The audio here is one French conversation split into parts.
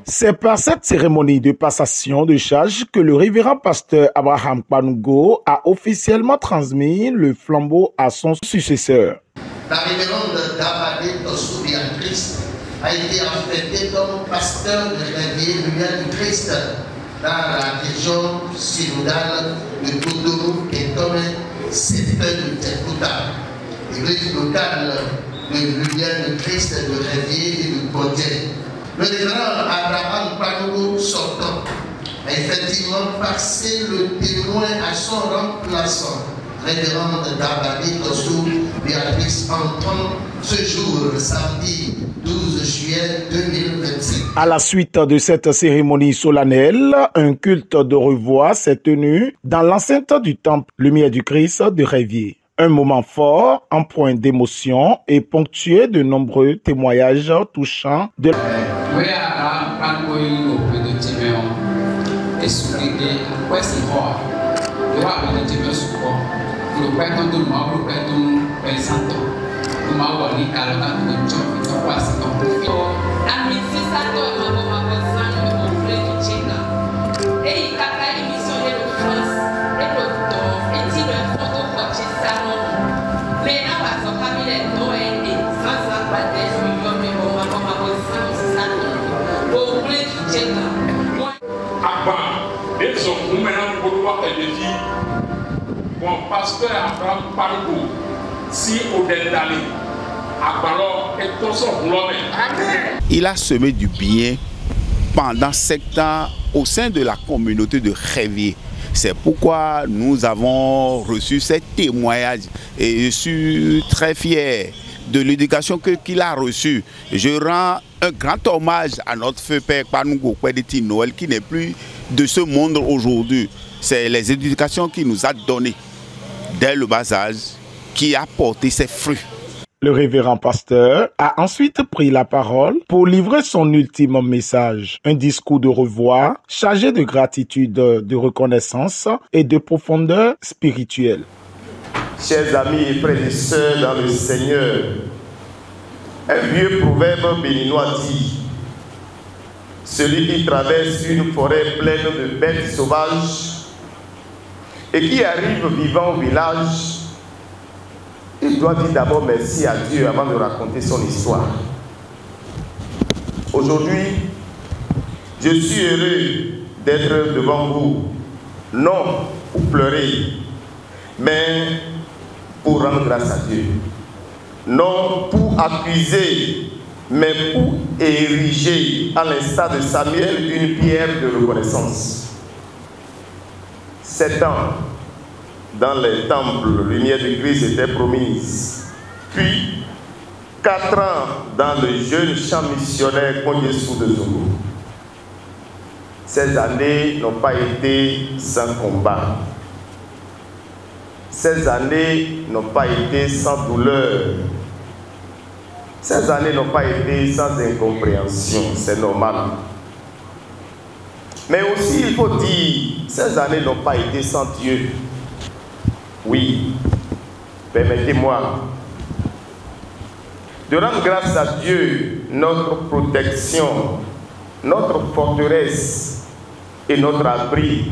C'est par cette cérémonie de passation de charge que le révérend pasteur Abraham Kpanougo a officiellement transmis le flambeau à son successeur. La révérende Davade Tossou Béatrice a été affectée comme pasteur de Réveillé Lumière du Christ dans la région synodale de Cotonou et comme secteur de Tekouta, l'église locale de Lumière du Christ de Réveillé et de Côté. Le révérend Abraham Kpanougo sortant a effectivement passé le témoin à son remplaçant, révérende Davade Tossou Béatrice, entrant ce jour, samedi 12 juillet 2025. À la suite de cette cérémonie solennelle, un culte de revoix s'est tenu dans l'enceinte du temple Lumière du Christ de Révier. Un moment fort, empreint d'émotion et ponctué de nombreux témoignages touchants de pasteur Abraham Kpanougo si Odendali il a semé du bien pendant 7 ans au sein de la communauté de Révier. C'est pourquoi nous avons reçu ces témoignages et je suis très fier de l'éducation qu'il a reçue. Je rends un grand hommage à notre feu père Kpanougo, Père de Noël, qui n'est plus de ce monde aujourd'hui. C'est les éducations qu'il nous a données dès le bas âge qui a porté ses fruits. Le révérend pasteur a ensuite pris la parole pour livrer son ultime message, un discours de revoir chargé de gratitude, de reconnaissance et de profondeur spirituelle. Chers amis et frères et sœurs dans le Seigneur, un vieux proverbe béninois dit: celui qui traverse une forêt pleine de bêtes sauvages et qui arrive vivant au village, il doit dire d'abord merci à Dieu avant de raconter son histoire. Aujourd'hui, je suis heureux d'être devant vous, non pour pleurer, mais pour rendre grâce à Dieu. Non pour accuser, mais pour ériger, à l'instar de Samuel, une pierre de reconnaissance. 7 ans dans les temples, lumière de Christ était promise. Puis, 4 ans dans le jeune champ missionnaire Kondjesou de Zogo. Ces années n'ont pas été sans combat. Ces années n'ont pas été sans douleur. Ces années n'ont pas été sans incompréhension, c'est normal. Mais aussi, il faut dire, ces années n'ont pas été sans Dieu. Oui, permettez-moi de rendre grâce à Dieu, notre protection, notre forteresse et notre abri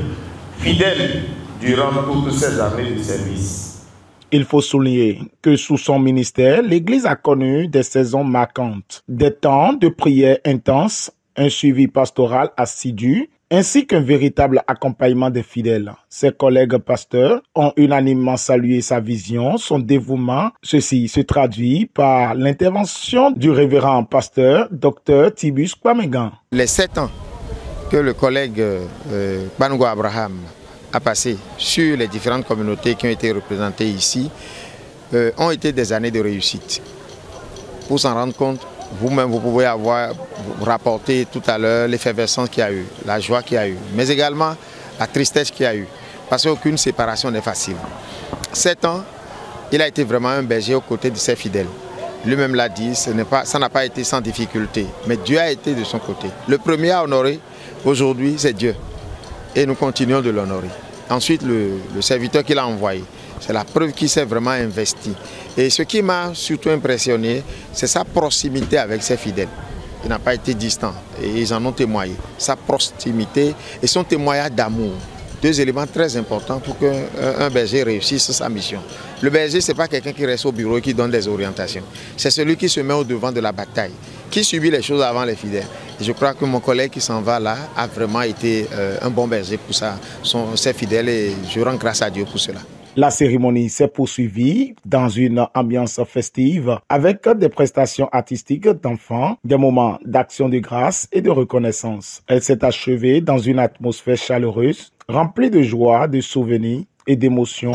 fidèle durant toutes ces années de service. Il faut souligner que sous son ministère, l'Église a connu des saisons marquantes, des temps de prière intenses, un suivi pastoral assidu, ainsi qu'un véritable accompagnement des fidèles. Ses collègues pasteurs ont unanimement salué sa vision, son dévouement. Ceci se traduit par l'intervention du révérend pasteur Dr Tibus Kwamegan. Les 7 ans que le collègue Kpanougo Abraham a passé sur les différentes communautés qui ont été représentées ici ont été des années de réussite. Pour s'en rendre compte, vous-même, vous pouvez vous rapporter tout à l'heure l'effervescence qu'il y a eu, la joie qu'il y a eu, mais également la tristesse qu'il y a eu, parce qu'aucune séparation n'est facile. 7 ans, il a été vraiment un berger aux côtés de ses fidèles. Lui-même l'a dit, ça n'a pas été sans difficulté, mais Dieu a été de son côté. Le premier à honorer aujourd'hui, c'est Dieu, et nous continuons de l'honorer. Ensuite, le serviteur qu'il a envoyé, C'est la preuve qu'il s'est vraiment investi. Et ce qui m'a surtout impressionné, c'est sa proximité avec ses fidèles. Il n'a pas été distant et ils en ont témoigné. Sa proximité et son témoignage d'amour. Deux éléments très importants pour qu'un berger réussisse sa mission. Le berger, ce n'est pas quelqu'un qui reste au bureau et qui donne des orientations. C'est celui qui se met au devant de la bataille, qui subit les choses avant les fidèles. Et je crois que mon collègue qui s'en va là a vraiment été un bon berger pour ses fidèles et je rends grâce à Dieu pour cela. La cérémonie s'est poursuivie dans une ambiance festive avec des prestations artistiques d'enfants, des moments d'action de grâce et de reconnaissance. Elle s'est achevée dans une atmosphère chaleureuse, remplie de joie, de souvenirs et d'émotions.